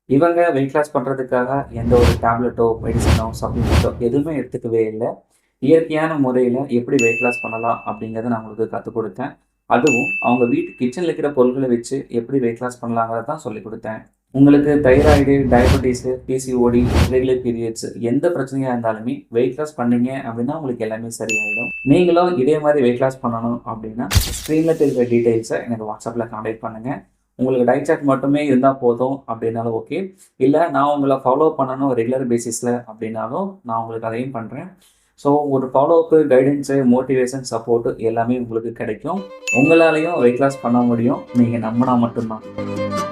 இவங்க weight loss பண்ணுறதுக்காக எந்த ஒரு டேப்லெட்டோ, மெடிசனோ, சப்ளிமெண்ட்டோ எதுவுமே எடுத்துக்கவே இல்ல. இயற்கையான முறையில எப்படி வெயிட் லாஸ் பண்ணலாம் அப்படிங்கிறத நான் உங்களுக்கு கத்துக் குடுத்தேன். அதுவும் அவங்க வீட்டு கிச்சன்ல இருக்கிற பொருட்கள வச்சு எப்படி வெயிட் லாஸ் பண்ணலாங்கிறத தான் சொல்லிக் குடுத்தேன். உங்களுக்கு thyroid, diabetes, PCOD, irregular periods எந்த பிரச்சனையா இருந்தாலுமே வெயிட் லாஸ் பண்ணீங்க அப்படின்னா உங்களுக்கு எல்லாமே சரியாயிடும். நீங்களும் இதே மாரி வெயிட் லாஸ் பண்ணணும் அப்படின்னா, ஸ்க்ரீன்ல தெரியிற டீட்டெயில்ஸ எனக்கு WhatsAppல கான்டாக்ட் பண்ணுங்க. உங்களுக்கு டயட் சார்ட் மட்டுமே இருந்தா போதும் அப்படின்னாலும் ஓகே. இல்ல நான் உங்கள ஃபாலோ பண்ணணும் ரெகுலர் பேசிஸ்ல அப்படின்னாலும் நான் உங்களுக்கு அதையும் பண்றேன். ஸோ ஒரு ஃபாலோ அப்பு, கைடன்ஸு, மோட்டிவேஷன், சப்போர்ட் எல்லாமே உங்களுக்கு கிடைக்கும். உங்களாலயும் வெயிட் லாஸ் பண்ண முடியும். நீங்க நம்புனா மட்டும் தான்.